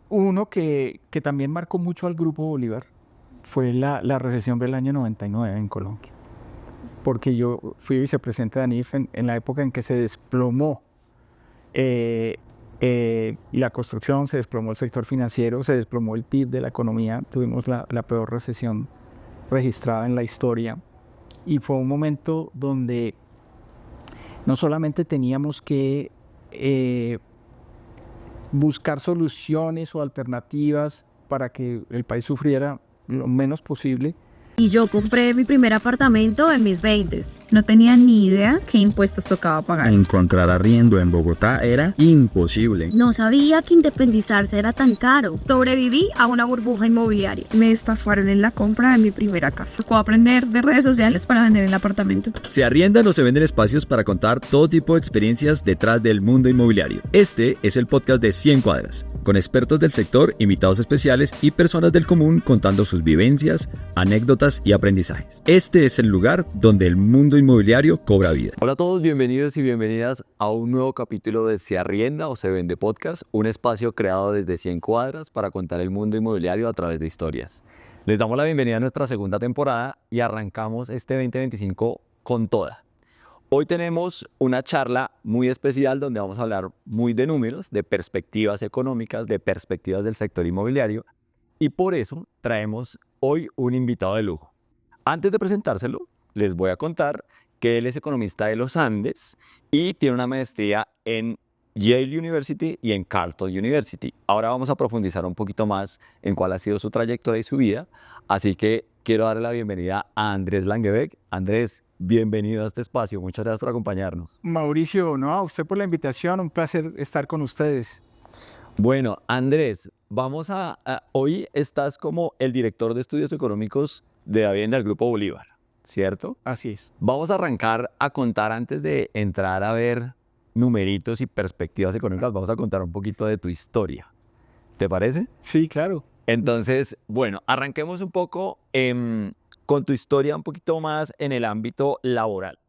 Uno que también marcó mucho al Grupo Bolívar fue la recesión del año 99 en Colombia, porque yo fui vicepresidente de ANIF en la época en que se desplomó eh, la construcción, se desplomó el sector financiero, se desplomó el PIB de la economía, tuvimos la peor recesión registrada en la historia y fue un momento donde no solamente teníamos que buscar soluciones o alternativas para que el país sufriera lo menos posible. Y yo compré mi primer apartamento en mis 20. No tenía ni idea qué impuestos tocaba pagar. Encontrar arriendo en Bogotá era imposible. No sabía que independizarse era tan caro. Sobreviví a una burbuja inmobiliaria. Me estafaron en la compra de mi primera casa. Tocó aprender de redes sociales para vender el apartamento. Se arriendan o se venden espacios para contar todo tipo de experiencias detrás del mundo inmobiliario. Este es el podcast de 100 Cuadras, con expertos del sector, invitados especiales y personas del común contando sus vivencias, anécdotas y aprendizajes. Este es el lugar donde el mundo inmobiliario cobra vida. Hola a todos, bienvenidos y bienvenidas a un nuevo capítulo de Se Arrienda o Se Vende Podcast, un espacio creado desde 100 Cuadras para contar el mundo inmobiliario a través de historias. Les damos la bienvenida a nuestra segunda temporada y arrancamos este 2025 con toda. Hoy tenemos una charla muy especial donde vamos a hablar muy de números, de perspectivas económicas, de perspectivas del sector inmobiliario y por eso traemos hoy un invitado de lujo. Antes de presentárselo, les voy a contar que él es economista de los Andes y tiene una maestría en Yale University y en Carleton University. Ahora vamos a profundizar un poquito más en cuál ha sido su trayectoria y su vida, así que quiero darle la bienvenida a Andrés Langebeck. Andrés, bienvenido a este espacio, muchas gracias por acompañarnos. Mauricio, no, a usted por la invitación, un placer estar con ustedes. Bueno, Andrés, hoy estás como el director de estudios económicos de Davivienda del Grupo Bolívar, ¿cierto? Así es. Vamos a arrancar a contar antes de entrar a ver numeritos y perspectivas económicas, vamos a contar un poquito de tu historia. ¿Te parece? Sí, claro. Entonces, bueno, arranquemos un poco con tu historia un poquito más en el ámbito laboral.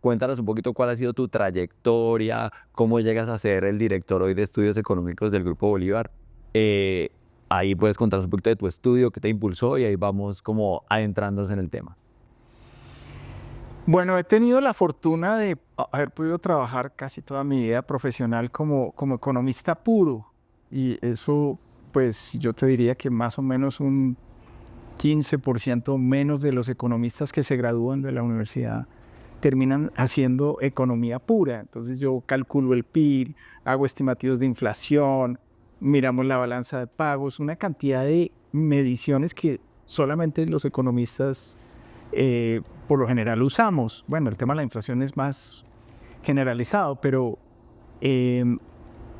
Cuéntanos un poquito cuál ha sido tu trayectoria, cómo llegas a ser el director hoy de estudios económicos del Grupo Bolívar. Ahí puedes contarnos un poquito de tu estudio, qué te impulsó y ahí vamos como adentrándonos en el tema. Bueno, he tenido la fortuna de haber podido trabajar casi toda mi vida profesional como economista puro y eso, pues yo te diría que más o menos un 15% menos de los economistas que se gradúan de la universidad terminan haciendo economía pura. Entonces yo calculo el PIB, hago estimativos de inflación, miramos la balanza de pagos, una cantidad de mediciones que solamente los economistas por lo general usamos. Bueno, el tema de la inflación es más generalizado, pero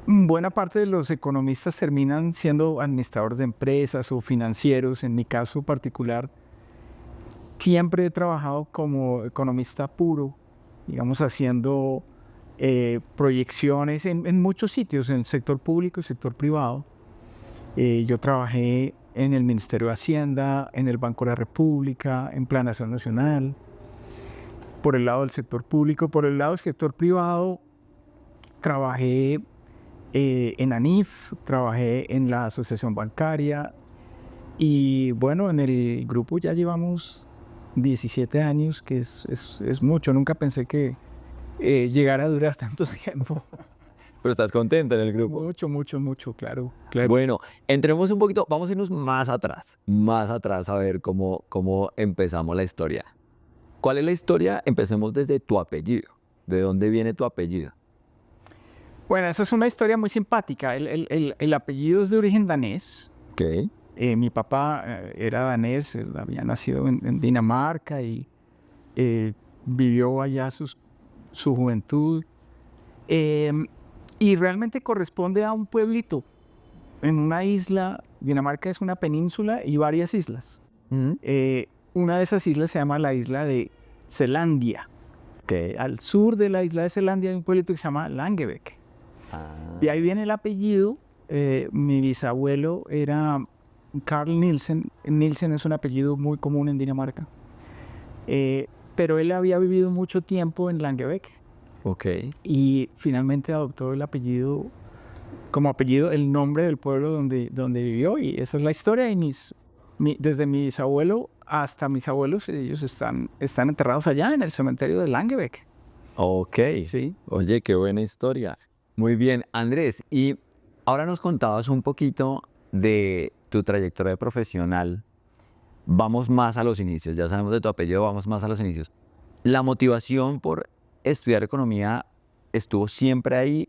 buena parte de los economistas terminan siendo administradores de empresas o financieros. En mi caso particular, siempre he trabajado como economista puro, digamos, haciendo proyecciones en muchos sitios, en el sector público y sector privado. Yo trabajé en el Ministerio de Hacienda, en el Banco de la República, en Planación Nacional, por el lado del sector público. Por el lado del sector privado, trabajé en ANIF, trabajé en la Asociación Bancaria y bueno, en el grupo ya llevamos 17 años, que es mucho. Nunca pensé que llegara a durar tanto tiempo. Pero estás contento en el grupo. Mucho, claro. Bueno, entremos un poquito, vamos a irnos más atrás a ver cómo empezamos la historia. ¿Cuál es la historia? Empecemos desde tu apellido. ¿De dónde viene tu apellido? Bueno, esa es una historia muy simpática. El apellido es de origen danés. Okay. Mi papá era danés, había nacido en Dinamarca y vivió allá su juventud. Y realmente corresponde a un pueblito en una isla. Dinamarca es una península y varias islas. Una de esas islas se llama la isla de Zelandia. Okay. Al sur de la isla de Zelandia hay un pueblito que se llama Langebeck. De ahí viene el apellido. Mi bisabuelo era Carl Nielsen. Nielsen es un apellido muy común en Dinamarca. Pero él había vivido mucho tiempo en Langebeck. Okay. Y finalmente adoptó el apellido como apellido el nombre del pueblo donde vivió, y esa es la historia. Y desde mi bisabuelo hasta mis abuelos, ellos están enterrados allá en el cementerio de Langebeck. Ok. Sí. Oye, qué buena historia. Muy bien, Andrés. Y ahora nos contabas un poquito de tu trayectoria profesional. Vamos más a los inicios. Ya sabemos de tu apellido, vamos más a los inicios. ¿La motivación por estudiar economía estuvo siempre ahí?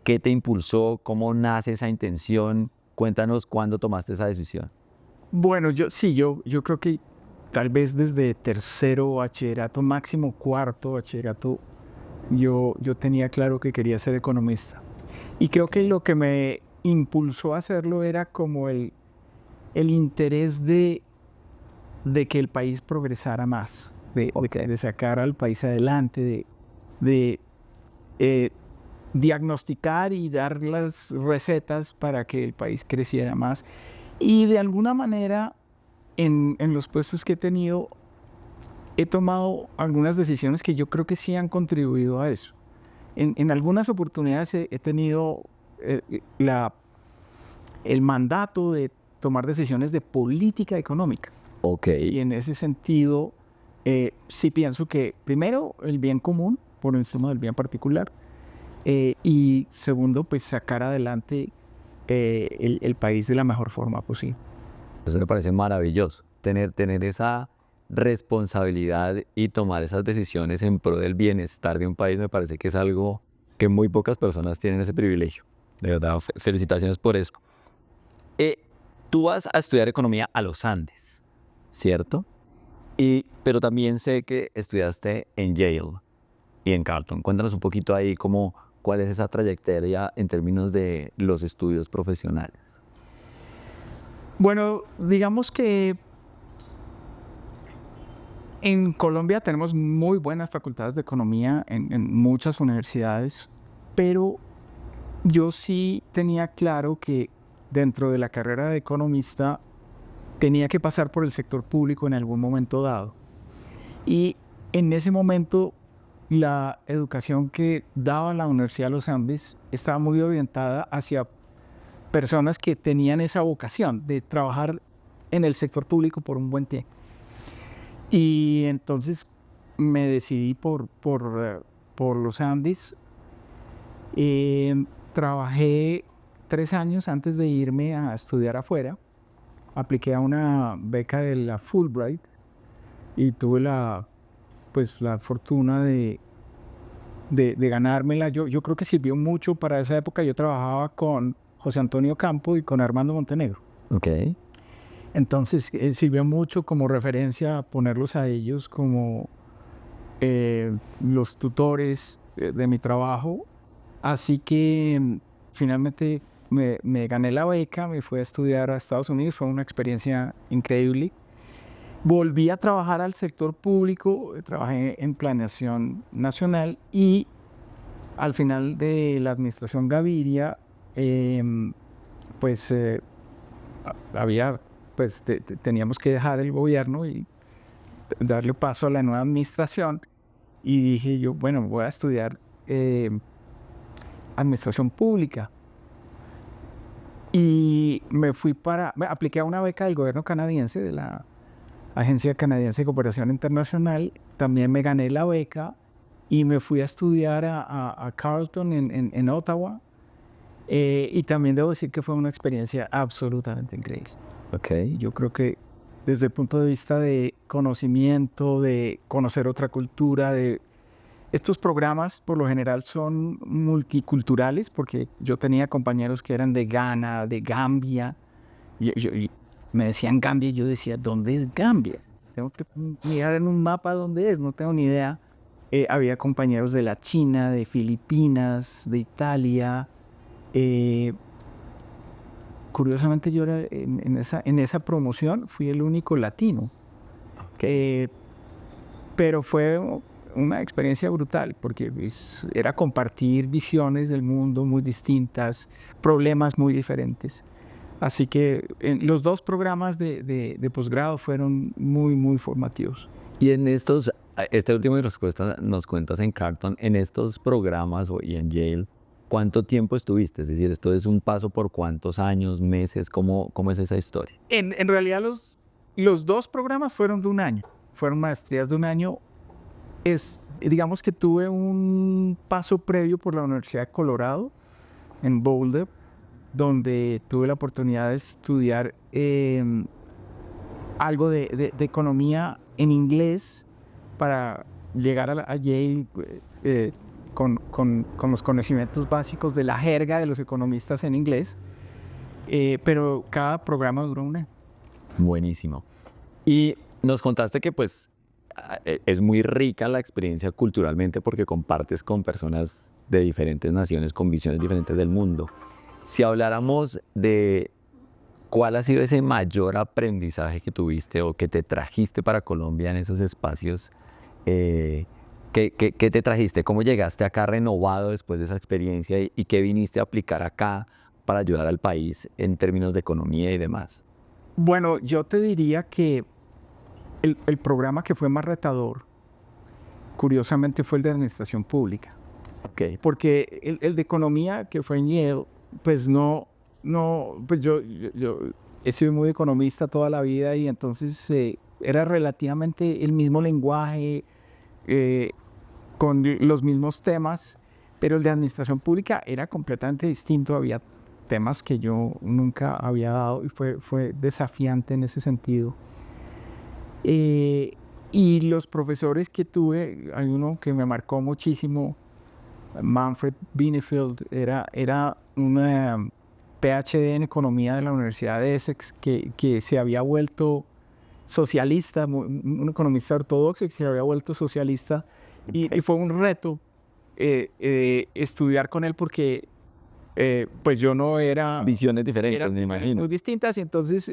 ¿Qué te impulsó? ¿Cómo nace esa intención? Cuéntanos cuándo tomaste esa decisión. Bueno, yo creo que tal vez desde tercero bachillerato, máximo cuarto bachillerato, yo tenía claro que quería ser economista. Y creo que lo que me impulsó a hacerlo era como el interés de que el país progresara más, de sacar al país adelante, de diagnosticar y dar las recetas para que el país creciera más. Y de alguna manera, en los puestos que he tenido, he tomado algunas decisiones que yo creo que sí han contribuido a eso. En algunas oportunidades he tenido el mandato de tomar decisiones de política económica. Ok. Y en ese sentido, sí pienso que, primero, el bien común por encima del bien particular. Y segundo, pues sacar adelante el país de la mejor forma posible. Eso me parece maravilloso. Tener esa responsabilidad y tomar esas decisiones en pro del bienestar de un país me parece que es algo que muy pocas personas tienen ese privilegio. De verdad, felicitaciones por eso. Tú vas a estudiar economía a los Andes, ¿cierto? Pero también sé que estudiaste en Yale y en Carleton. Cuéntanos un poquito ahí cuál es esa trayectoria en términos de los estudios profesionales. Bueno, digamos que en Colombia tenemos muy buenas facultades de economía en muchas universidades, pero yo sí tenía claro que dentro de la carrera de economista tenía que pasar por el sector público en algún momento dado. Y en ese momento la educación que daba la Universidad de los Andes estaba muy orientada hacia personas que tenían esa vocación de trabajar en el sector público por un buen tiempo. Y entonces me decidí por los Andes. Trabajé 3 años antes de irme a estudiar afuera. Apliqué a una beca de la Fulbright y tuve la fortuna de ganármela. Yo creo que sirvió mucho para esa época. Yo trabajaba con José Antonio Campo y con Armando Montenegro. Ok. Entonces sirvió mucho como referencia ponerlos a ellos como los tutores de mi trabajo. Así que finalmente me gané la beca, me fui a estudiar a Estados Unidos, fue una experiencia increíble. Volví a trabajar al sector público, trabajé en planeación nacional y al final de la administración Gaviria, teníamos que dejar el gobierno y darle paso a la nueva administración. Y dije yo, bueno, voy a estudiar administración pública. Y me apliqué a una beca del gobierno canadiense, de la Agencia Canadiense de Cooperación Internacional. También me gané la beca y me fui a estudiar a Carleton en Ottawa. Y también debo decir que fue una experiencia absolutamente increíble. Okay. Yo creo que desde el punto de vista de conocimiento, de conocer otra cultura, estos programas por lo general son multiculturales, porque yo tenía compañeros que eran de Ghana, de Gambia. Y me decían Gambia y yo decía, ¿dónde es Gambia? Tengo que mirar en un mapa dónde es, no tengo ni idea. Había compañeros de la China, de Filipinas, de Italia. Curiosamente yo era en esa promoción fui el único latino. Pero fue una experiencia brutal porque era compartir visiones del mundo muy distintas, problemas muy diferentes. Así que los 2 programas de posgrado fueron muy, muy formativos. Y en este último que nos cuentas en Carleton, en estos programas y en Yale, cuánto tiempo estuviste? Es decir, ¿esto es un paso por cuántos años, meses? ¿Cómo es esa historia? En realidad los dos programas fueron de un año, fueron maestrías de un año. Digamos que tuve un paso previo por la Universidad de Colorado, en Boulder, donde tuve la oportunidad de estudiar algo de economía en inglés para llegar a Yale con los conocimientos básicos de la jerga de los economistas en inglés, pero cada programa duró un año. Buenísimo. Y nos contaste que pues es muy rica la experiencia culturalmente porque compartes con personas de diferentes naciones, con visiones diferentes del mundo. Si habláramos de cuál ha sido ese mayor aprendizaje que tuviste o que te trajiste para Colombia en esos espacios, ¿qué te trajiste? ¿Cómo llegaste acá renovado después de esa experiencia y qué viniste a aplicar acá para ayudar al país en términos de economía y demás? Bueno, yo te diría que el programa que fue más retador, curiosamente, fue el de Administración Pública. Okay. Porque el de Economía, que fue en Yale, pues pues yo he sido muy economista toda la vida y entonces era relativamente el mismo lenguaje, con los mismos temas, pero el de Administración Pública era completamente distinto, había temas que yo nunca había dado y fue desafiante en ese sentido. Y los profesores que tuve, hay uno que me marcó muchísimo, Manfred Binefield, era una PhD en Economía de la Universidad de Essex que se había vuelto socialista, un economista ortodoxo que se había vuelto socialista, y fue un reto estudiar con él porque pues yo no era... Visiones diferentes, me imagino. Muy distintas, y entonces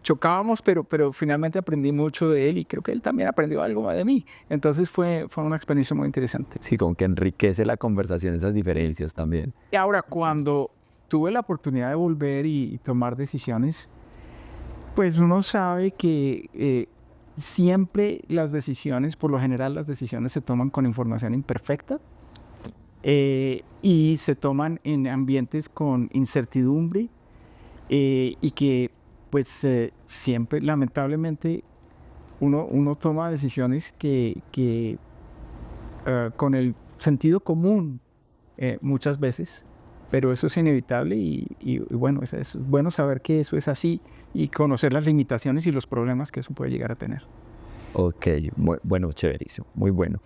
chocábamos, pero finalmente aprendí mucho de él y creo que él también aprendió algo de mí. Entonces fue una experiencia muy interesante. Sí, como que enriquece la conversación esas diferencias también. Y ahora, cuando tuve la oportunidad de volver y tomar decisiones, pues uno sabe que siempre las decisiones, por lo general las decisiones se toman con información imperfecta y se toman en ambientes con incertidumbre y que pues siempre, lamentablemente, uno toma decisiones que con el sentido común muchas veces, pero eso es inevitable y bueno, es bueno saber que eso es así y conocer las limitaciones y los problemas que eso puede llegar a tener. Ok, bueno, chéverísimo, muy bueno.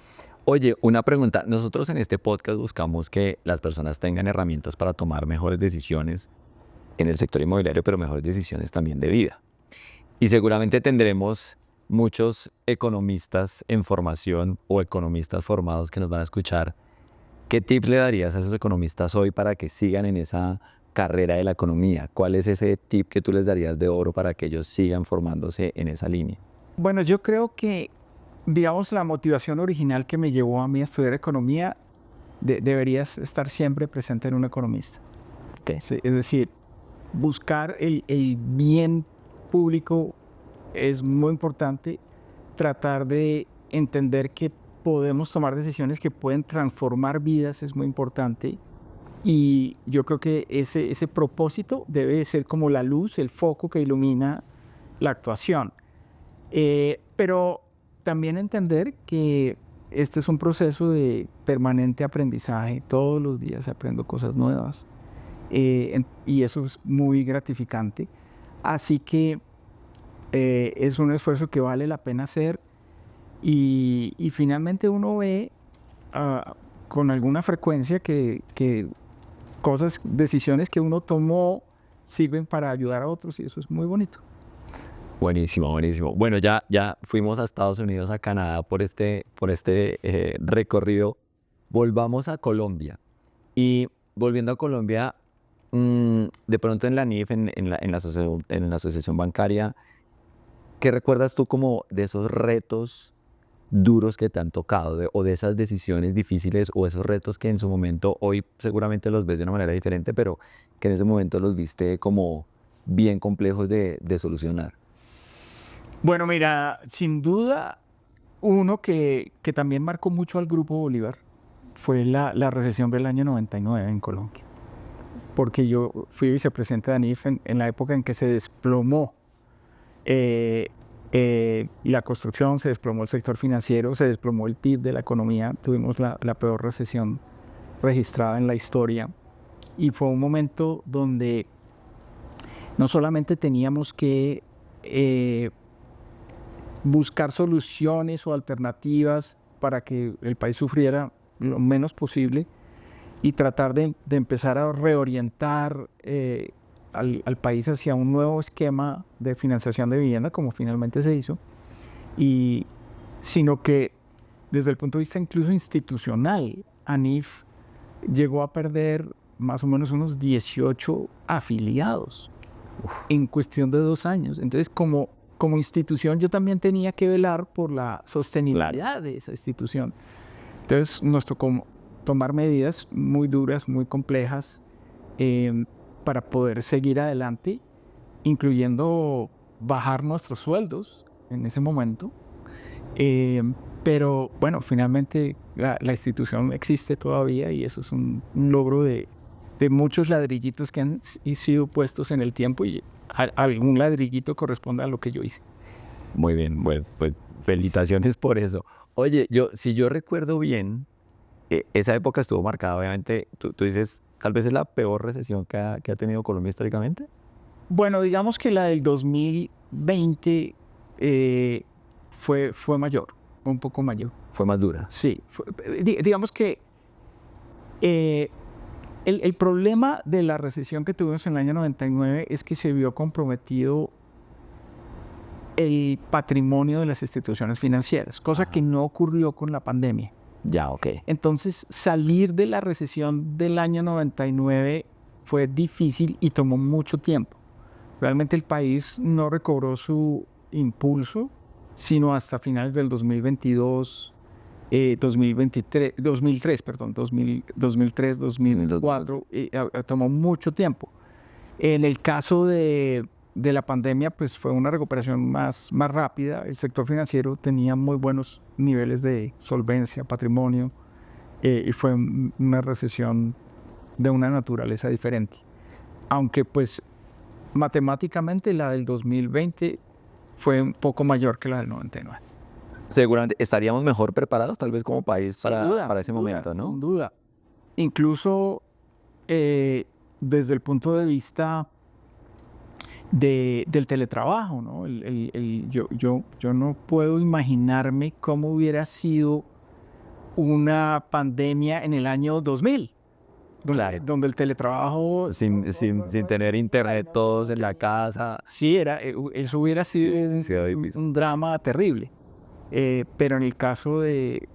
Oye, una pregunta. Nosotros en este podcast buscamos que las personas tengan herramientas para tomar mejores decisiones en el sector inmobiliario, pero mejores decisiones también de vida. Y seguramente tendremos muchos economistas en formación o economistas formados que nos van a escuchar. ¿Qué tips le darías a esos economistas hoy para que sigan en esa carrera de la economía? ¿Cuál es ese tip que tú les darías de oro para que ellos sigan formándose en esa línea? Bueno, yo creo que, digamos, la motivación original que me llevó a mí a estudiar economía debería estar siempre presente en un economista. Okay. Sí, es decir, buscar el bien público es muy importante, tratar de entender que podemos tomar decisiones que pueden transformar vidas es muy importante y yo creo que ese propósito debe ser como la luz, el foco que ilumina la actuación. Pero también entender que este es un proceso de permanente aprendizaje, todos los días aprendo cosas nuevas. Y eso es muy gratificante. Así que es un esfuerzo que vale la pena hacer y finalmente uno ve con alguna frecuencia que decisiones que uno tomó sirven para ayudar a otros y eso es muy bonito. Buenísimo, buenísimo. Bueno, ya fuimos a Estados Unidos, a Canadá por este recorrido. Volvamos a Colombia. Y volviendo a Colombia, de pronto en la NIF, en la asociación bancaria, ¿qué recuerdas tú como de esos retos duros que te han tocado o de esas decisiones difíciles o esos retos que en su momento, hoy seguramente los ves de una manera diferente, pero que en ese momento los viste como bien complejos de solucionar? Bueno, mira, sin duda, uno que también marcó mucho al Grupo Bolívar fue la recesión del año 99 en Colombia. Porque yo fui vicepresidente de ANIF en la época en que se desplomó la construcción, se desplomó el sector financiero, se desplomó el PIB de la economía. Tuvimos la peor recesión registrada en la historia. Y fue un momento donde no solamente teníamos que buscar soluciones o alternativas para que el país sufriera lo menos posible y tratar de empezar a reorientar al país hacia un nuevo esquema de financiación de vivienda, como finalmente se hizo, sino que desde el punto de vista incluso institucional, ANIF llegó a perder más o menos unos 18 afiliados en cuestión de 2 años. Entonces, como institución, yo también tenía que velar por la sostenibilidad de esa institución. Entonces, nos tocó tomar medidas muy duras, muy complejas, para poder seguir adelante, incluyendo bajar nuestros sueldos en ese momento. Pero bueno, finalmente la institución existe todavía y eso es un logro de muchos ladrillitos que han sido puestos en el tiempo y algún ladrillito corresponde a lo que yo hice. Muy bien, pues felicitaciones por eso. Oye, si yo recuerdo bien, esa época estuvo marcada, obviamente, tú dices, tal vez es la peor recesión que ha tenido Colombia históricamente. Bueno, digamos que la del 2020 fue mayor, un poco mayor. Fue más dura. Sí, digamos que el problema de la recesión que tuvimos en el año 99 es que se vio comprometido el patrimonio de las instituciones financieras, cosa que no ocurrió con la pandemia. Ya, ok. Entonces, salir de la recesión del año 99 fue difícil y tomó mucho tiempo. Realmente el país no recobró su impulso, sino hasta finales del 2022, 2003, 2004, tomó mucho tiempo. En el caso de la pandemia, pues fue una recuperación más rápida. El sector financiero tenía muy buenos niveles de solvencia, patrimonio, y fue una recesión de una naturaleza diferente. Aunque pues matemáticamente la del 2020 fue un poco mayor que la del 99. Seguramente estaríamos mejor preparados tal vez como país para ese momento, ¿no? Sin duda. Incluso desde el punto de vista del teletrabajo, ¿no? Yo no puedo imaginarme cómo hubiera sido una pandemia en el año 2000, donde el teletrabajo... Sin tener internet todos en la casa. Sí, eso hubiera sido un drama terrible. Pero en el caso de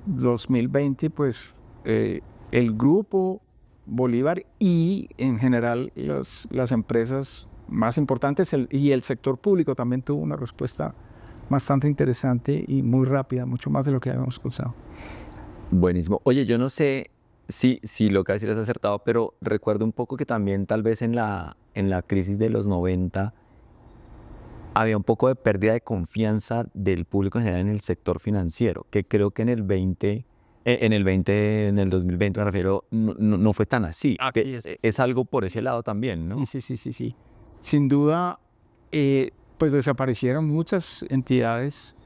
2020, pues el grupo Bolívar y en general las empresas más importantes y el sector público también tuvo una respuesta bastante interesante y muy rápida, mucho más de lo que habíamos pensado. Buenísimo. Oye, yo no sé si lo que decir es acertado, pero recuerdo un poco que también tal vez en la crisis de los 90 había un poco de pérdida de confianza del público en general en el sector financiero, que creo que en el 2020 me refiero, no fue tan así. Es algo por ese lado también, ¿no? Sí. Sin duda, pues desaparecieron muchas entidades.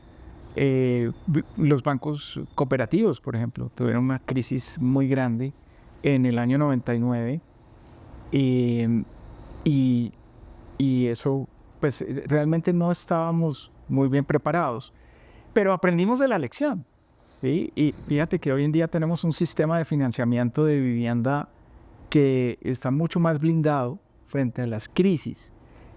Los bancos cooperativos, por ejemplo, tuvieron una crisis muy grande en el año 99 y eso, pues realmente no estábamos muy bien preparados, pero aprendimos de la lección, ¿sí? Y fíjate que hoy en día tenemos un sistema de financiamiento de vivienda que está mucho más blindado frente a las crisis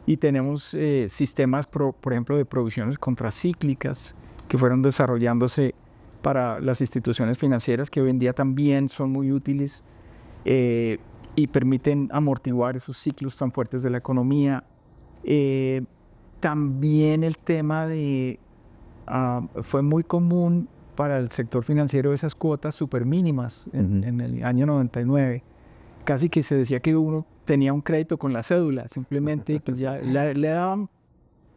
y tenemos sistemas, por ejemplo, de provisiones contracíclicas que fueron desarrollándose para las instituciones financieras, que hoy en día también son muy útiles y permiten amortiguar esos ciclos tan fuertes de la economía. También el tema fue muy común para el sector financiero esas cuotas súper mínimas en el año 99. Casi que se decía que uno tenía un crédito con la cédula, simplemente pues ya le daban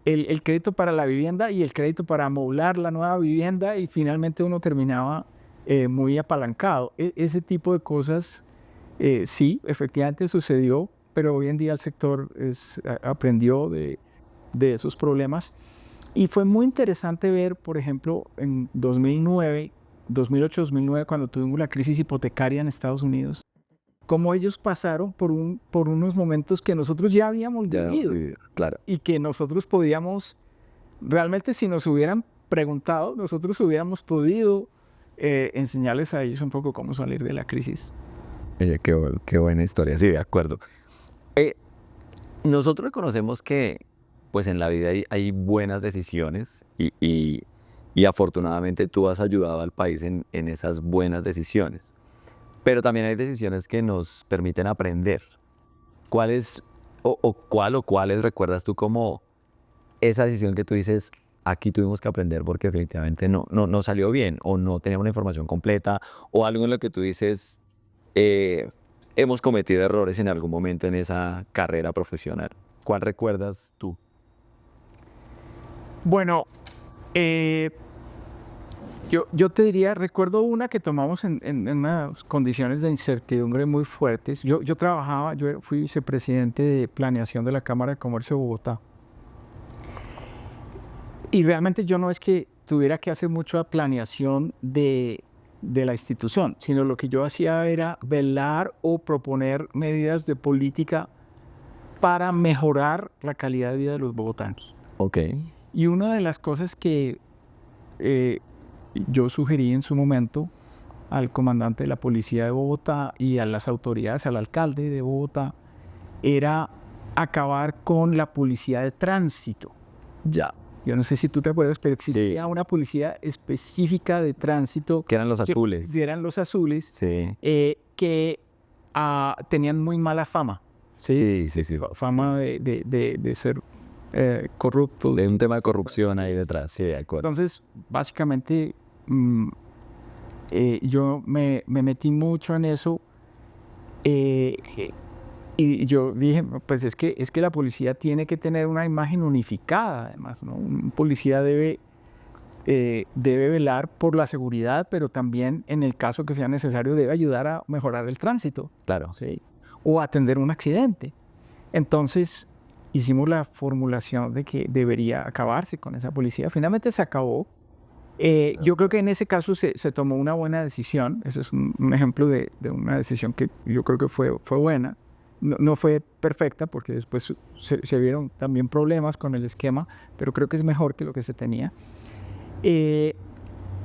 el crédito para la vivienda y el crédito para amoblar la nueva vivienda y finalmente uno terminaba muy apalancado. Ese tipo de cosas, sí, efectivamente sucedió, pero hoy en día el sector aprendió de esos problemas. Y fue muy interesante ver, por ejemplo, en 2008-2009, cuando tuvimos la crisis hipotecaria en Estados Unidos, cómo ellos pasaron por unos momentos que nosotros ya habíamos vivido. Claro. Y que nosotros podíamos, realmente si nos hubieran preguntado, nosotros hubiéramos podido enseñarles a ellos un poco cómo salir de la crisis. Oye, qué buena historia, sí, de acuerdo. Nosotros reconocemos que pues en la vida hay buenas decisiones y afortunadamente tú has ayudado al país en esas buenas decisiones. Pero también hay decisiones que nos permiten aprender. ¿Cuáles recuerdas tú como esa decisión que tú dices, aquí tuvimos que aprender porque definitivamente no salió bien, o no teníamos una información completa, o algo en lo que tú dices, hemos cometido errores en algún momento en esa carrera profesional? ¿Cuál recuerdas tú? Bueno, yo te diría, recuerdo una que tomamos en unas condiciones de incertidumbre muy fuertes. Yo fui vicepresidente de planeación de la Cámara de Comercio de Bogotá. Y realmente yo no es que tuviera que hacer mucha planeación de la institución, sino lo que yo hacía era velar o proponer medidas de política para mejorar la calidad de vida de los bogotanos. Ok. Y una de las cosas que yo sugerí en su momento al comandante de la policía de Bogotá y a las autoridades, al alcalde de Bogotá, era acabar con la policía de tránsito. Ya. Yo no sé si tú te acuerdas, pero existía una policía específica de tránsito. Que eran los azules. Que eran los azules, Sí. que tenían muy mala fama. Sí. Fama de ser corruptos. De un tema de corrupción ahí detrás, sí, de acuerdo. Entonces, básicamente, yo me metí mucho en eso y yo dije, pues es que la policía tiene que tener una imagen unificada, además, ¿no? Un policía debe velar por la seguridad, pero también, en el caso que sea necesario, debe ayudar a mejorar el tránsito. Claro. ¿Sí? O atender un accidente. Entonces, hicimos la formulación de que debería acabarse con esa policía. Finalmente se acabó. Yo creo que en ese caso se tomó una buena decisión. Ese es un ejemplo de una decisión que yo creo que fue buena. No fue perfecta porque después se vieron también problemas con el esquema, pero creo que es mejor que lo que se tenía. En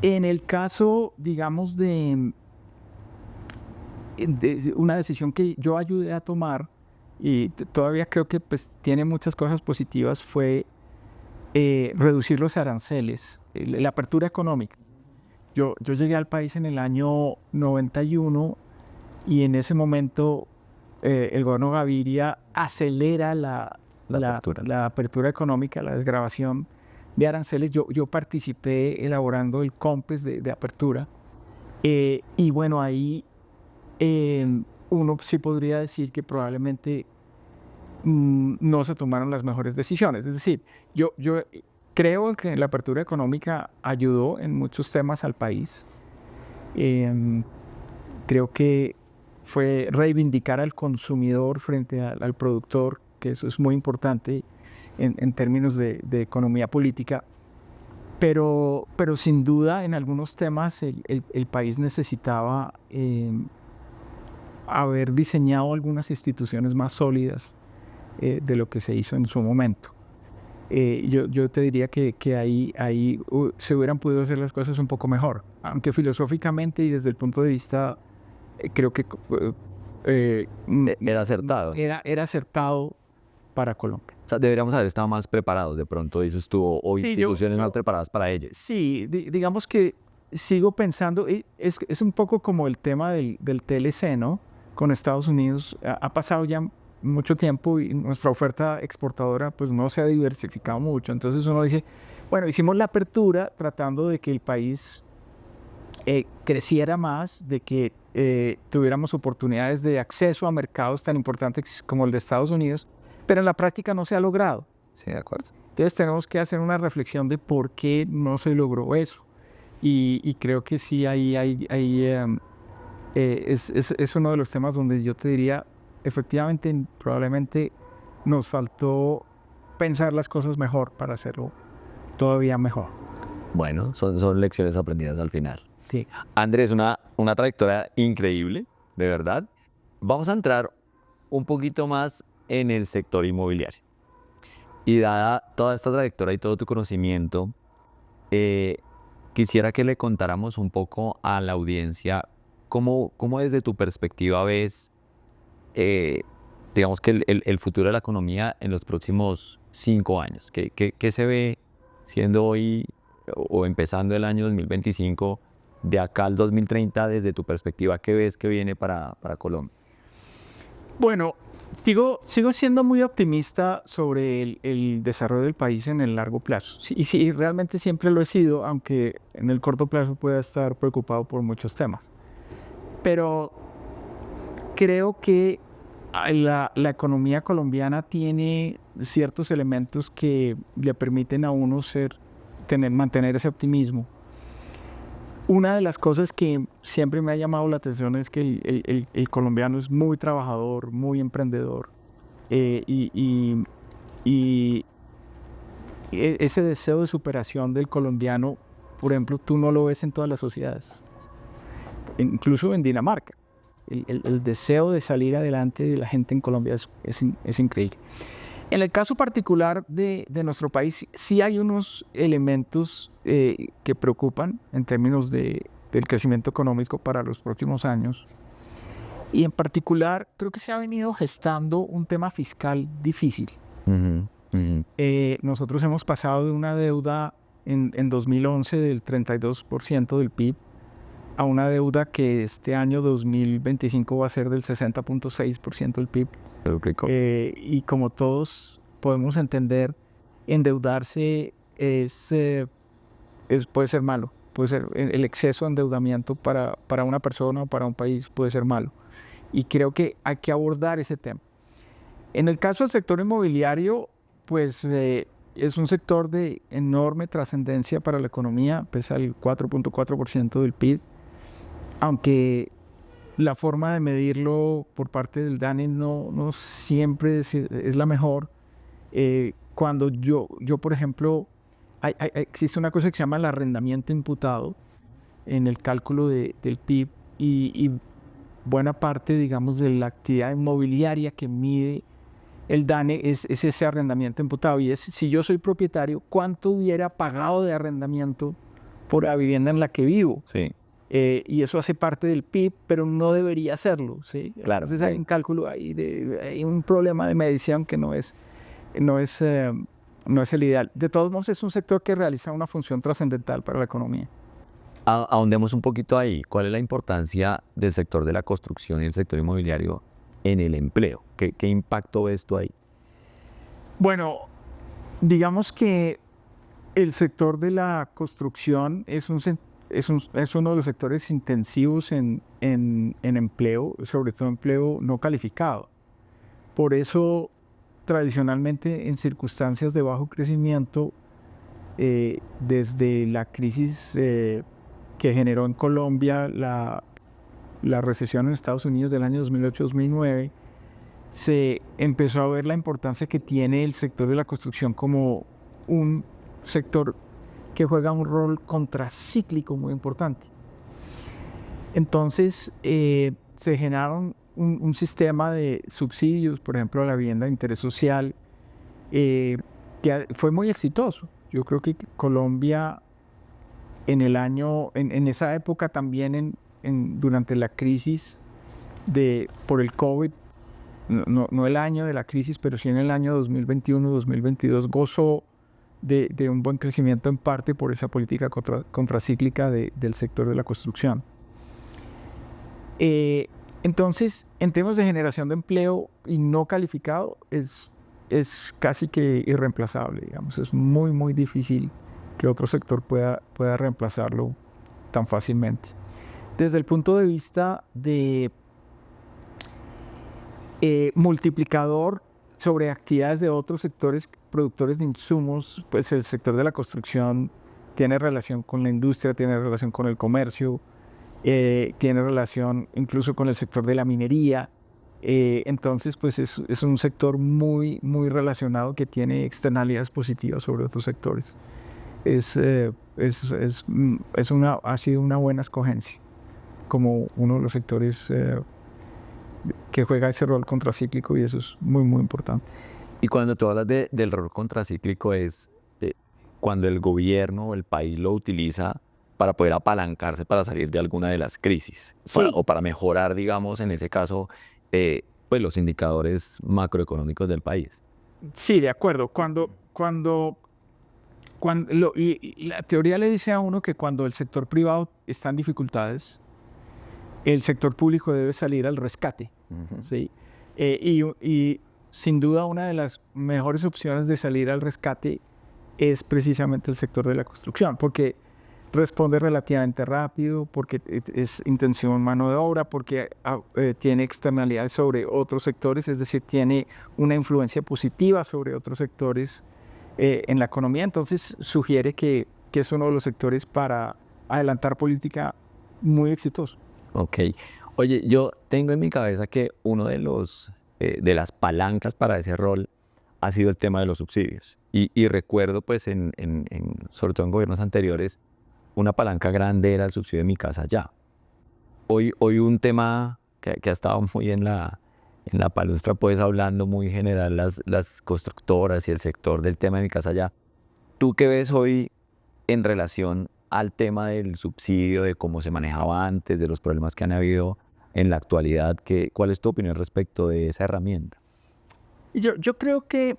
el caso, digamos, de una decisión que yo ayudé a tomar, y todavía creo que pues tiene muchas cosas positivas, fue reducir los aranceles, la apertura económica. Yo llegué al país en el año 91 y en ese momento el gobierno Gaviria acelera la apertura económica, la desgravación de aranceles. Yo participé elaborando el COMPES de apertura y bueno, ahí uno sí podría decir que probablemente no se tomaron las mejores decisiones. Es decir, yo creo que la apertura económica ayudó en muchos temas al país. Creo que fue reivindicar al consumidor frente al productor, que eso es muy importante en términos de economía política. Pero sin duda, en algunos temas el país necesitaba haber diseñado algunas instituciones más sólidas de lo que se hizo en su momento. Yo te diría que ahí se hubieran podido hacer las cosas un poco mejor, aunque filosóficamente y desde el punto de vista, creo que era acertado. Era acertado para Colombia. O sea, deberíamos haber estado más preparados, de pronto dices tú, o Sí, instituciones más preparadas para ellas. Sí, digamos que sigo pensando, es un poco como el tema del TLC, ¿no? Con Estados Unidos. Ha pasado ya mucho tiempo y nuestra oferta exportadora pues no se ha diversificado mucho. Entonces uno dice, bueno, hicimos la apertura tratando de que el país creciera más, de que tuviéramos oportunidades de acceso a mercados tan importantes como el de Estados Unidos, pero en la práctica no se ha logrado. Sí, de acuerdo. Entonces tenemos que hacer una reflexión de por qué no se logró eso. y creo que sí, es uno de los temas donde yo te diría, efectivamente, probablemente nos faltó pensar las cosas mejor para hacerlo todavía mejor. Bueno, son lecciones aprendidas al final. Sí. Andrés, una trayectoria increíble, de verdad. Vamos a entrar un poquito más en el sector inmobiliario. Y dada toda esta trayectoria y todo tu conocimiento, quisiera que le contáramos un poco a la audiencia cómo desde tu perspectiva ves, digamos que el futuro de la economía en los próximos 5 años. ¿Qué se ve siendo hoy o empezando el año 2025 de acá al 2030 desde tu perspectiva? ¿Qué ves que viene para Colombia? Bueno, sigo siendo muy optimista sobre el desarrollo del país en el largo plazo. Sí, y sí, realmente siempre lo he sido, aunque en el corto plazo pueda estar preocupado por muchos temas. Pero creo que la economía colombiana tiene ciertos elementos que le permiten a uno mantener ese optimismo. Una de las cosas que siempre me ha llamado la atención es que el colombiano es muy trabajador, muy emprendedor, y ese deseo de superación del colombiano, por ejemplo, tú no lo ves en todas las sociedades, incluso en Dinamarca. El deseo de salir adelante de la gente en Colombia es increíble. En el caso particular de nuestro país, sí hay unos elementos que preocupan en términos del crecimiento económico para los próximos años. Y en particular, creo que se ha venido gestando un tema fiscal difícil. Nosotros hemos pasado de una deuda en 2011 del 32% del PIB a una deuda que este año 2025 va a ser del 60.6% del PIB. Y como todos podemos entender, endeudarse puede ser malo. Puede ser el exceso de endeudamiento para una persona o para un país puede ser malo. Y creo que hay que abordar ese tema. En el caso del sector inmobiliario, pues es un sector de enorme trascendencia para la economía, pesa el 4.4% del PIB, aunque la forma de medirlo por parte del DANE no siempre es la mejor. Cuando yo por ejemplo, existe una cosa que se llama el arrendamiento imputado en el cálculo del PIB y buena parte, digamos, de la actividad inmobiliaria que mide el DANE es ese arrendamiento imputado. Y es, si yo soy propietario, ¿cuánto hubiera pagado de arrendamiento por la vivienda en la que vivo? Sí. Y eso hace parte del PIB, pero no debería hacerlo, ¿sí? Claro. Entonces hay un cálculo ahí, hay un problema de medición que no es el ideal. De todos modos, es un sector que realiza una función trascendental para la economía. Ahondemos un poquito ahí. ¿Cuál es la importancia del sector de la construcción y el sector inmobiliario en el empleo? ¿Qué impacto ves tú ahí? Bueno, digamos que el sector de la construcción es uno de los sectores intensivos en empleo, sobre todo empleo no calificado. Por eso, tradicionalmente, en circunstancias de bajo crecimiento, desde la crisis que generó en Colombia la recesión en Estados Unidos del año 2008-2009, se empezó a ver la importancia que tiene el sector de la construcción como un sector que juega un rol contracíclico muy importante. Entonces, se generaron un sistema de subsidios, por ejemplo, a la vivienda de interés social, que fue muy exitoso. Yo creo que Colombia en esa época también, durante la crisis por el COVID, no el año de la crisis, pero sí en el año 2021-2022, gozó de un buen crecimiento, en parte por esa política contracíclica del sector de la construcción. Entonces, en temas de generación de empleo y no calificado, es casi que irreemplazable, digamos. Es muy, muy difícil que otro sector pueda reemplazarlo tan fácilmente. Desde el punto de vista de multiplicador sobre actividades de otros sectores productores de insumos, pues el sector de la construcción tiene relación con la industria, tiene relación con el comercio, tiene relación incluso con el sector de la minería. Entonces, pues es un sector muy, muy relacionado que tiene externalidades positivas sobre otros sectores. Ha sido una buena escogencia como uno de los sectores que juega ese rol contracíclico, y eso es muy, muy importante. Y cuando tú hablas del rol contracíclico es cuando el gobierno o el país lo utiliza para poder apalancarse para salir de alguna de las crisis, o para mejorar, digamos, en ese caso, pues los indicadores macroeconómicos del país. Sí, de acuerdo. La teoría le dice a uno que cuando el sector privado está en dificultades, el sector público debe salir al rescate. ¿Sí? Y sin duda una de las mejores opciones de salir al rescate es precisamente el sector de la construcción, porque responde relativamente rápido, porque es intensivo en mano de obra, porque tiene externalidades sobre otros sectores, es decir, tiene una influencia positiva sobre otros sectores en la economía. Entonces sugiere que es uno de los sectores para adelantar política muy exitoso. Ok. Oye, yo tengo en mi cabeza que uno de las palancas para ese rol ha sido el tema de los subsidios. Y recuerdo, pues, sobre todo en gobiernos anteriores, una palanca grande era el subsidio de Mi Casa Ya. Hoy un tema que ha estado muy en la palestra, pues, hablando muy general las constructoras y el sector del tema de Mi Casa Ya. ¿Tú qué ves hoy en relación al tema del subsidio, de cómo se manejaba antes, de los problemas que han habido en la actualidad? ¿Cuál es tu opinión respecto de esa herramienta? Yo creo que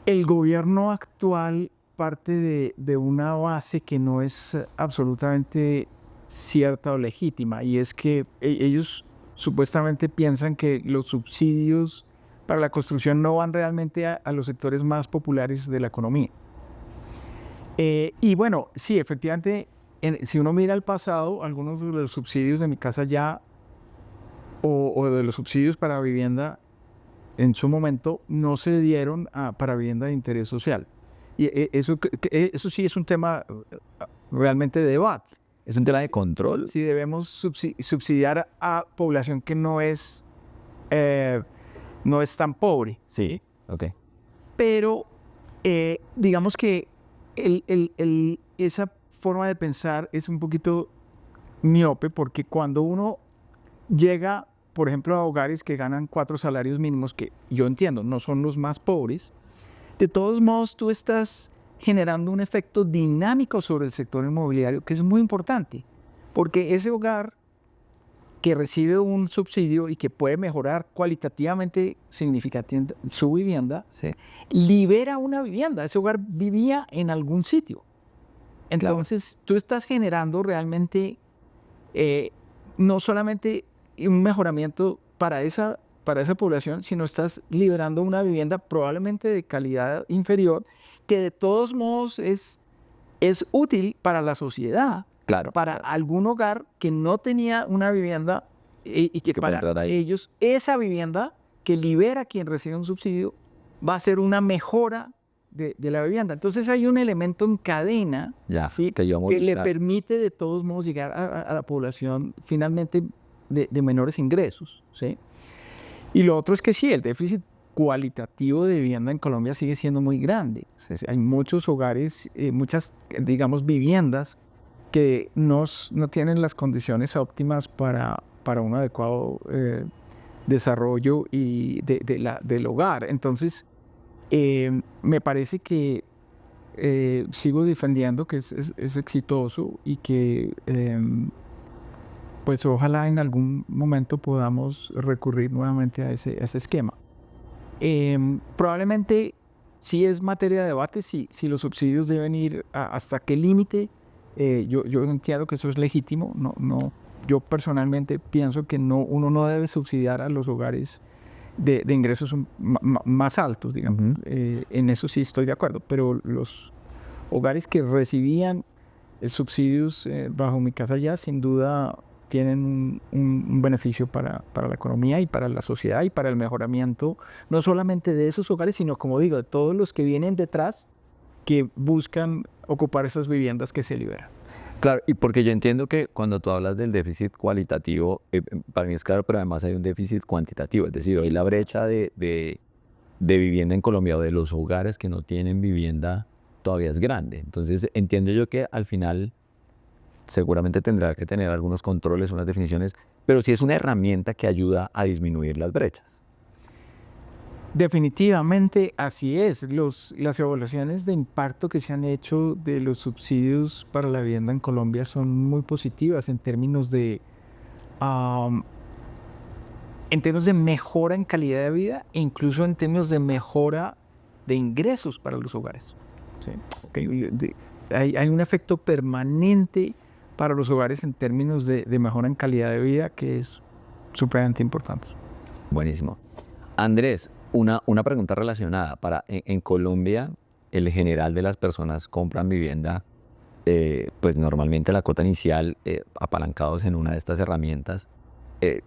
el gobierno actual parte de una base que no es absolutamente cierta o legítima, y es que ellos supuestamente piensan que los subsidios para la construcción no van realmente a los sectores más populares de la economía. Y bueno, sí, efectivamente, si uno mira al pasado, algunos de los subsidios de Mi Casa Ya o de los subsidios para vivienda en su momento no se dieron para vivienda de interés social. Y eso sí es un tema realmente de debate. ¿Es un tema de control? Si debemos subsidiar a población que no es tan pobre. Sí, ok. Pero digamos que esa forma de pensar es un poquito miope, porque cuando uno llega, por ejemplo, a hogares que ganan 4 salarios mínimos, que yo entiendo, no son los más pobres, de todos modos tú estás generando un efecto dinámico sobre el sector inmobiliario que es muy importante, porque ese hogar que recibe un subsidio y que puede mejorar cualitativamente significativamente su vivienda, ¿sí?, libera una vivienda. Ese hogar vivía en algún sitio. Entonces, tú estás generando realmente no solamente un mejoramiento para esa población, sino estás liberando una vivienda probablemente de calidad inferior, que de todos modos es útil para la sociedad. Claro. Para algún hogar que no tenía una vivienda y que para ellos esa vivienda que libera a quien recibe un subsidio va a ser una mejora de la vivienda. Entonces hay un elemento en cadena, ¿sí?, que le permite de todos modos llegar a la población finalmente de menores ingresos, ¿sí? Y lo otro es que sí, el déficit cualitativo de vivienda en Colombia sigue siendo muy grande. O sea, hay muchos hogares, muchas, digamos, viviendas que no tienen las condiciones óptimas para un adecuado desarrollo y del hogar. Entonces, me parece que sigo defendiendo que es exitoso y que pues ojalá en algún momento podamos recurrir nuevamente a ese esquema. Probablemente sí es materia de debate si los subsidios deben ir hasta qué límite. Yo entiendo que eso es legítimo. Yo personalmente pienso que uno no debe subsidiar a los hogares de ingresos más altos, digamos. En eso sí estoy de acuerdo, pero los hogares que recibían subsidios bajo Mi Casa Ya, sin duda tienen un beneficio para la economía y para la sociedad y para el mejoramiento no solamente de esos hogares, sino, como digo, de todos los que vienen detrás, que buscan ocupar esas viviendas que se liberan. Claro, y porque yo entiendo que cuando tú hablas del déficit cualitativo, para mí es claro, pero además hay un déficit cuantitativo. Es decir, hoy la brecha de vivienda en Colombia o de los hogares que no tienen vivienda todavía es grande. Entonces entiendo yo que al final seguramente tendrá que tener algunos controles, unas definiciones, pero sí es una herramienta que ayuda a disminuir las brechas. Definitivamente así es. Las evaluaciones de impacto que se han hecho de los subsidios para la vivienda en Colombia son muy positivas en términos de mejora en calidad de vida e incluso en términos de mejora de ingresos para los hogares. ¿Sí? Hay un efecto permanente para los hogares en términos de mejora en calidad de vida que es supremamente importante. Buenísimo. Andrés, una pregunta relacionada. En Colombia, el general de las personas compran vivienda, pues normalmente la cuota inicial, apalancados en una de estas herramientas,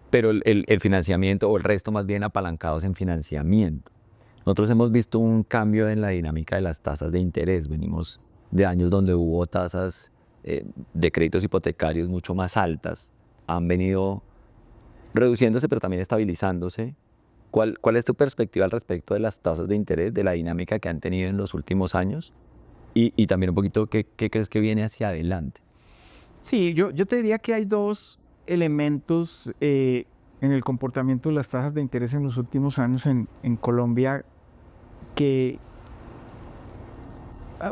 pero el financiamiento, o el resto más bien apalancados en financiamiento. Nosotros hemos visto un cambio en la dinámica de las tasas de interés. Venimos de años donde hubo tasas de créditos hipotecarios mucho más altas. Han venido reduciéndose, pero también estabilizándose. ¿Cuál es tu perspectiva al respecto de las tasas de interés, de la dinámica que han tenido en los últimos años? Y también un poquito, ¿qué crees que viene hacia adelante? Sí, yo te diría que hay dos elementos en el comportamiento de las tasas de interés en los últimos años en Colombia, que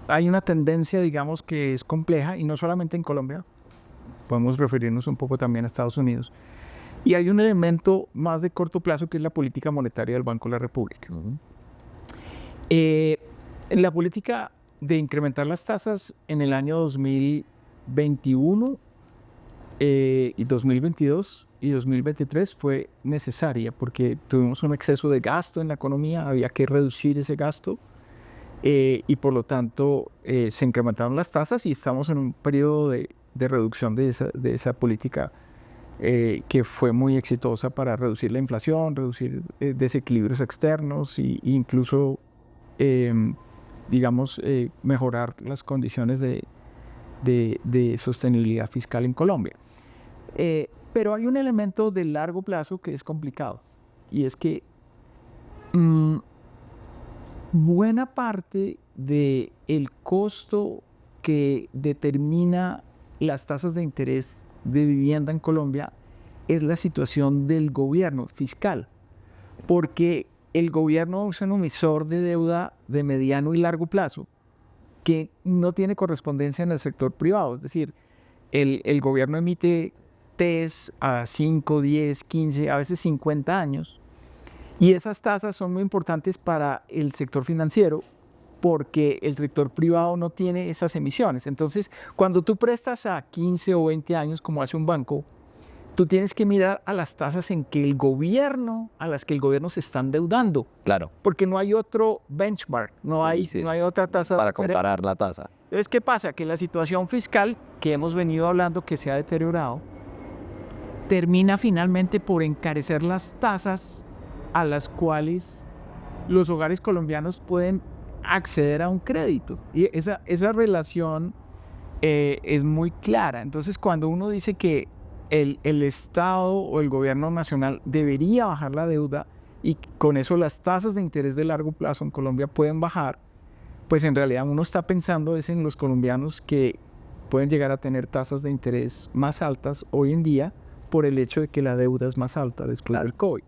hay una tendencia, digamos, que es compleja, y no solamente en Colombia, podemos referirnos un poco también a Estados Unidos. Y hay un elemento más de corto plazo que es la política monetaria del Banco de la República. La política de incrementar las tasas en el año 2021 y 2022 y 2023 fue necesaria porque tuvimos un exceso de gasto en la economía, había que reducir ese gasto y por lo tanto se incrementaron las tasas y estamos en un periodo de reducción de esa política que fue muy exitosa para reducir la inflación, reducir desequilibrios externos e incluso, mejorar las condiciones de sostenibilidad fiscal en Colombia. Pero hay un elemento de largo plazo que es complicado, y es que buena parte del costo que determina las tasas de interés de vivienda en Colombia es la situación del gobierno fiscal, porque el gobierno es un emisor de deuda de mediano y largo plazo que no tiene correspondencia en el sector privado. Es decir, el gobierno emite TES a 5, 10, 15, a veces 50 años, y esas tasas son muy importantes para el sector financiero porque el sector privado no tiene esas emisiones. Entonces, cuando tú prestas a 15 o 20 años, como hace un banco, tú tienes que mirar a las tasas a las que el gobierno se está endeudando. Claro. Porque no hay otro benchmark, no hay otra tasa. Para comparar la tasa. Entonces, ¿qué pasa? Que la situación fiscal que hemos venido hablando, que se ha deteriorado, termina finalmente por encarecer las tasas a las cuales los hogares colombianos pueden acceder a un crédito. Y esa relación es muy clara. Entonces, cuando uno dice que el Estado o el gobierno nacional debería bajar la deuda y con eso las tasas de interés de largo plazo en Colombia pueden bajar, pues en realidad uno está pensando es en los colombianos que pueden llegar a tener tasas de interés más altas hoy en día por el hecho de que la deuda es más alta después del COVID.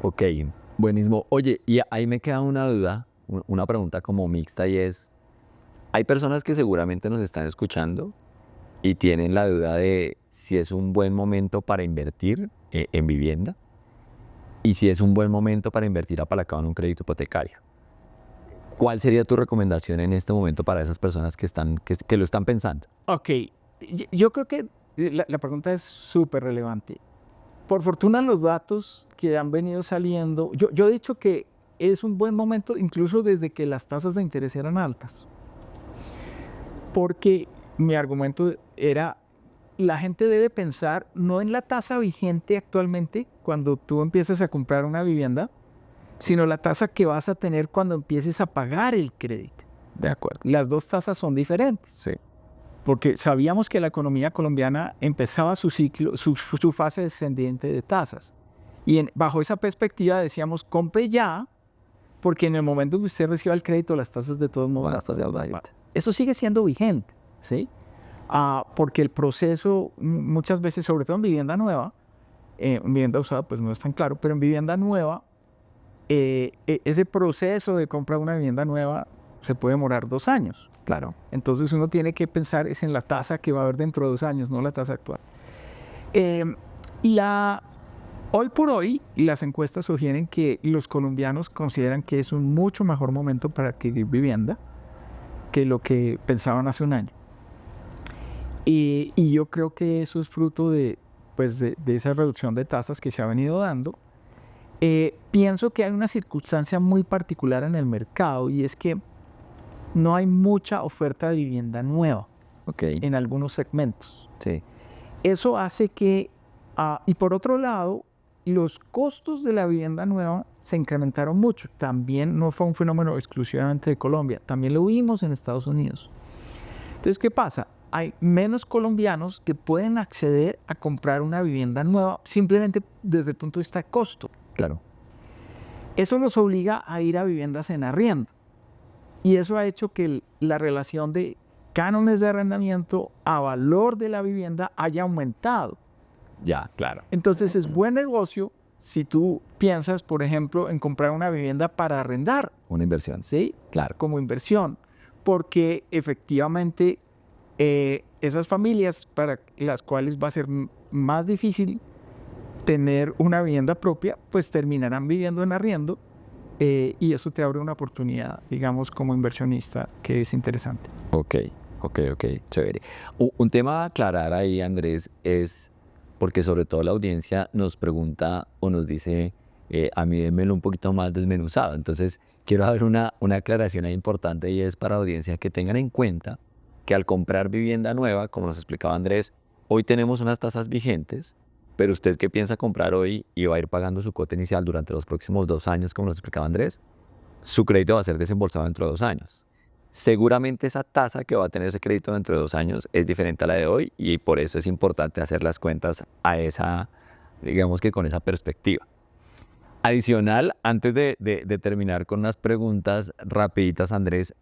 Ok, buenísimo. Oye, y ahí me queda una duda, una pregunta como mixta, y es, hay personas que seguramente nos están escuchando y tienen la duda de si es un buen momento para invertir en vivienda y si es un buen momento para invertir apalancado en un crédito hipotecario. ¿Cuál sería tu recomendación en este momento para esas personas que lo están pensando? Ok, yo creo que la pregunta es súper relevante. Por fortuna, los datos que han venido saliendo, yo he dicho que es un buen momento incluso desde que las tasas de interés eran altas. Porque mi argumento era, la gente debe pensar no en la tasa vigente actualmente cuando tú empiezas a comprar una vivienda, sino la tasa que vas a tener cuando empieces a pagar el crédito. De acuerdo. Las dos tasas son diferentes. Sí. Porque sabíamos que la economía colombiana empezaba su ciclo, su fase descendiente de tasas. Y bajo esa perspectiva decíamos, compre ya, porque en el momento que usted reciba el crédito, las tasas de todos modos... Eso sigue siendo vigente, ¿sí? Porque el proceso, muchas veces, sobre todo en vivienda nueva, en vivienda usada pues no es tan claro, pero en vivienda nueva, ese proceso de compra de una vivienda nueva se puede demorar 2 años. Claro. Entonces uno tiene que pensar es en la tasa que va a haber dentro de 2 años, no la tasa actual. Hoy por hoy, las encuestas sugieren que los colombianos consideran que es un mucho mejor momento para adquirir vivienda que lo que pensaban hace un año. Y yo creo que eso es fruto de esa reducción de tasas que se ha venido dando. Pienso que hay una circunstancia muy particular en el mercado y es que no hay mucha oferta de vivienda nueva en algunos segmentos. Sí. Eso hace que, y por otro lado, los costos de la vivienda nueva se incrementaron mucho. También no fue un fenómeno exclusivamente de Colombia, también lo vimos en Estados Unidos. Entonces, ¿qué pasa? Hay menos colombianos que pueden acceder a comprar una vivienda nueva simplemente desde el punto de vista de costo. Claro. Eso nos obliga a ir a viviendas en arriendo. Y eso ha hecho que la relación de cánones de arrendamiento a valor de la vivienda haya aumentado. Ya, claro. Entonces es buen negocio si tú piensas, por ejemplo, en comprar una vivienda para arrendar. Una inversión. ¿Sí? Claro. Como inversión. Porque efectivamente esas familias para las cuales va a ser más difícil tener una vivienda propia, pues terminarán viviendo en arriendo. Y eso te abre una oportunidad, digamos, como inversionista, que es interesante. Ok, chévere. Un tema a aclarar ahí, Andrés, es porque sobre todo la audiencia nos pregunta o nos dice, a mí démelo un poquito más desmenuzado. Entonces, quiero dar una aclaración ahí importante y es para la audiencia que tengan en cuenta que al comprar vivienda nueva, como nos explicaba Andrés, hoy tenemos unas tasas vigentes, pero usted que piensa comprar hoy y va a ir pagando su cuota inicial durante los próximos 2 años, como nos explicaba Andrés, su crédito va a ser desembolsado dentro de 2 años. Seguramente esa tasa que va a tener ese crédito dentro de 2 años es diferente a la de hoy y por eso es importante hacer las cuentas a esa, digamos que con esa perspectiva. Adicional, antes de terminar con unas preguntas rapiditas, Andrés,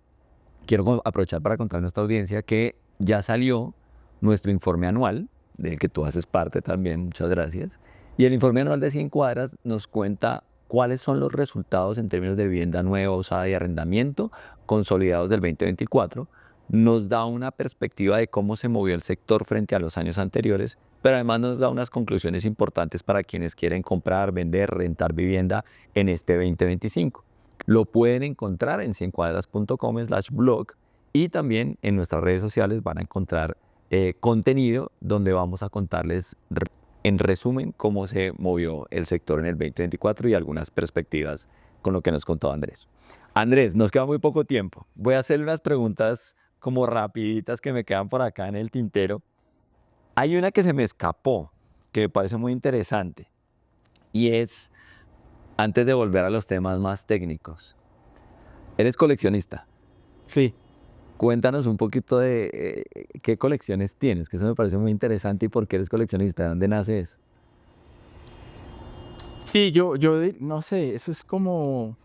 quiero aprovechar para contar a nuestra audiencia que ya salió nuestro informe anual, del que tú haces parte también, muchas gracias. Y el informe anual de 100 cuadras nos cuenta cuáles son los resultados en términos de vivienda nueva, usada y arrendamiento consolidados del 2024. Nos da una perspectiva de cómo se movió el sector frente a los años anteriores, pero además nos da unas conclusiones importantes para quienes quieren comprar, vender, rentar vivienda en este 2025. Lo pueden encontrar en 100cuadras.com/blog y también en nuestras redes sociales van a encontrar contenido donde vamos a contarles en resumen cómo se movió el sector en el 2024 y algunas perspectivas con lo que nos contó Andrés. Andrés, nos queda muy poco tiempo. Voy a hacerle unas preguntas como rapiditas que me quedan por acá en el tintero. Hay una que se me escapó, que me parece muy interesante y es, antes de volver a los temas más técnicos, ¿eres coleccionista? Sí. Cuéntanos un poquito de qué colecciones tienes, que eso me parece muy interesante y por qué eres coleccionista, ¿de dónde nace eso? Sí, yo no sé, eso es como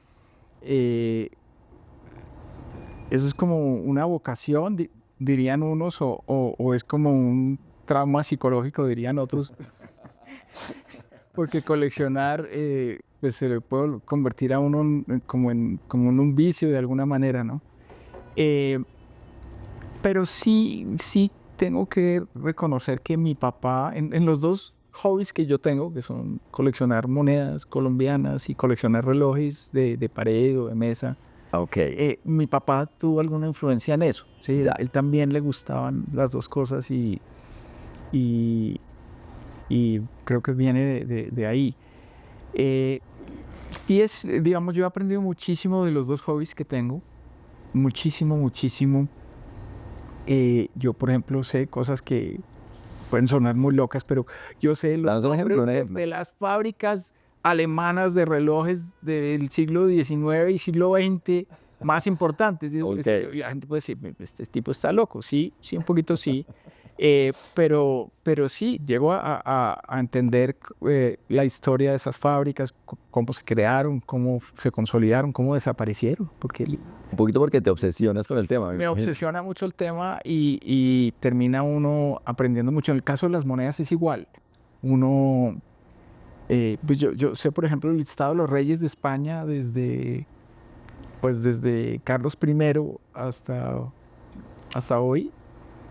una vocación, dirían unos, o es como un trauma psicológico, dirían otros. Porque coleccionar pues se le puede convertir a uno como en un vicio de alguna manera, ¿no? Pero sí tengo que reconocer que mi papá, en los 2 hobbies que yo tengo, que son coleccionar monedas colombianas y coleccionar relojes de pared o de mesa, mi papá tuvo alguna influencia en eso. ¿Sí? Él también le gustaban las 2 cosas y creo que viene de ahí. Y es, digamos, yo he aprendido muchísimo de los 2 hobbies que tengo, muchísimo. Yo, por ejemplo, sé cosas que pueden sonar muy locas, pero yo sé los nombres de las fábricas alemanas de relojes del siglo XIX y siglo XX, más importantes. Y la gente puede decir, este tipo está loco. Sí, un poquito sí. Pero sí, llego a entender la historia de esas fábricas, cómo se crearon, cómo se consolidaron, cómo desaparecieron. Porque Un poquito porque te obsesionas con el tema. me obsesiona mucho el tema y termina uno aprendiendo mucho. En el caso de las monedas es igual. Uno, pues yo sé, por ejemplo, el listado de los reyes de España desde Carlos I hasta hoy.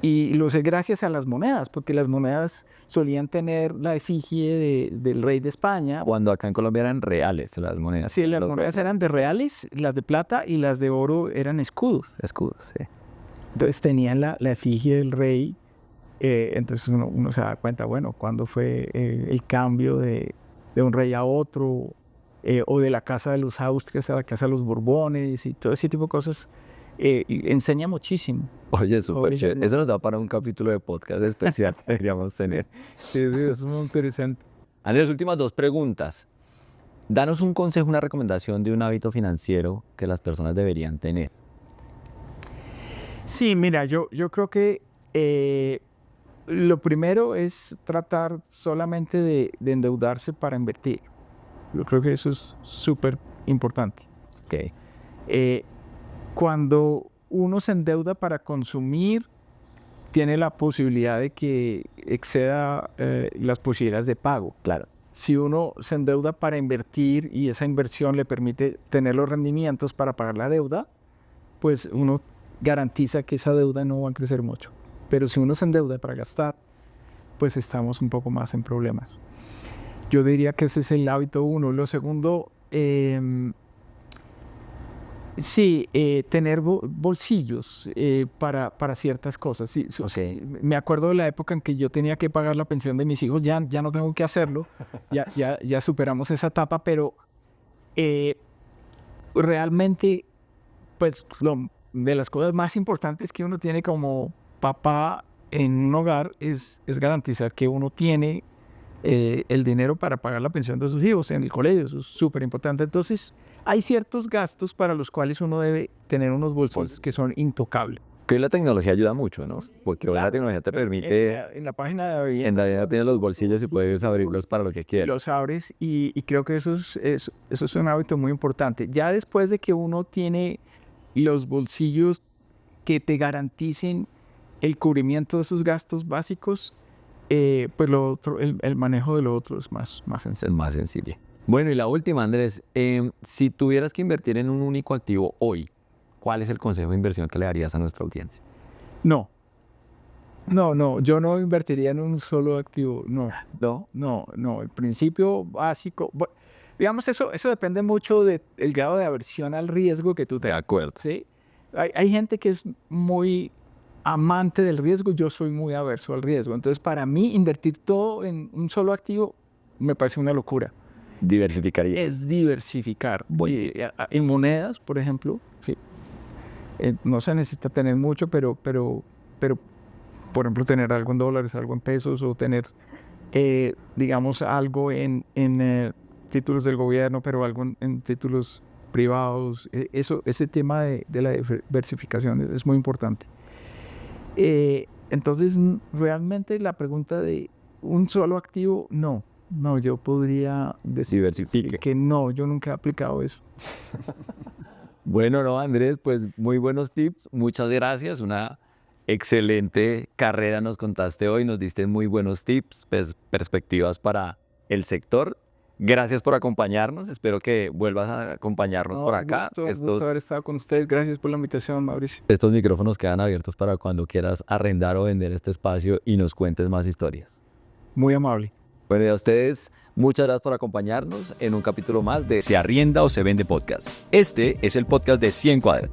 Y lo sé gracias a las monedas, porque las monedas solían tener la efigie del rey de España. Cuando acá en Colombia eran reales las monedas. Sí, las monedas eran de reales, las de plata y las de oro eran escudos. Escudos, sí. Entonces tenían la efigie del rey. Entonces uno se da cuenta, bueno, cuándo fue el cambio de un rey a otro, o de la casa de los Austrias a la casa de los Borbones y todo ese tipo de cosas. Enseña muchísimo. Oye, súper chévere. Eso nos da para un capítulo de podcast especial que deberíamos tener. Sí, es muy interesante. Andrés, últimas 2 preguntas. Danos un consejo, una recomendación de un hábito financiero que las personas deberían tener. Sí, mira, yo creo que lo primero es tratar solamente de endeudarse para invertir. Yo creo que eso es súper importante. Okay. Cuando uno se endeuda para consumir, tiene la posibilidad de que exceda las posibilidades de pago. Claro. Si uno se endeuda para invertir y esa inversión le permite tener los rendimientos para pagar la deuda, pues uno garantiza que esa deuda no va a crecer mucho. Pero si uno se endeuda para gastar, pues estamos un poco más en problemas. Yo diría que ese es el hábito 1. Lo segundo, sí, tener bolsillos para ciertas cosas. Sí, Okay. Me acuerdo de la época en que yo tenía que pagar la pensión de mis hijos. Ya no tengo que hacerlo. Ya superamos esa etapa, pero realmente, pues, de las cosas más importantes que uno tiene como papá en un hogar es garantizar que uno tiene el dinero para pagar la pensión de sus hijos en el colegio. Eso es súper importante. Entonces, hay ciertos gastos para los cuales uno debe tener unos bolsillos que son intocables. Que hoy la tecnología ayuda mucho, ¿no? Porque hoy la tecnología te permite... En la página de Avienda, En realidad tienes los bolsillos y puedes abrirlos para lo que quieras. los abres y creo que eso es un hábito muy importante. Ya después de que uno tiene los bolsillos que te garanticen el cubrimiento de esos gastos básicos, pues lo otro, el manejo de lo otro es más sencillo. Es más sencillo. Bueno, y la última, Andrés. Si tuvieras que invertir en un único activo hoy, ¿cuál es el consejo de inversión que le darías a nuestra audiencia? No, yo no invertiría en un solo activo, no. El principio básico, digamos, eso depende mucho del grado de aversión al riesgo que tú tengas. De acuerdo. ¿Sí? Hay gente que es muy amante del riesgo, yo soy muy averso al riesgo. Entonces, para mí, invertir todo en un solo activo me parece una locura. Diversificaría. Es diversificar. En monedas, por ejemplo, sí. No se necesita tener mucho, pero, por ejemplo, tener algo en dólares, algo en pesos, o tener, digamos, algo en títulos del gobierno, pero algo en títulos privados. Ese tema de la diversificación es muy importante. Entonces, realmente la pregunta de un solo activo, no, yo podría decir Diversifique. que no, yo nunca he aplicado eso. Bueno, no, Andrés, pues muy buenos tips. Muchas gracias. Una excelente carrera nos contaste hoy. Nos diste muy buenos tips, perspectivas para el sector. Gracias por acompañarnos. Espero que vuelvas a acompañarnos por acá. Gusto haber estado con ustedes. Gracias por la invitación, Mauricio. Estos micrófonos quedan abiertos para cuando quieras arrendar o vender este espacio y nos cuentes más historias. Muy amable. Bueno, y a ustedes, muchas gracias por acompañarnos en un capítulo más de Se arrienda o se vende podcast. Este es el podcast de 100 Cuadras.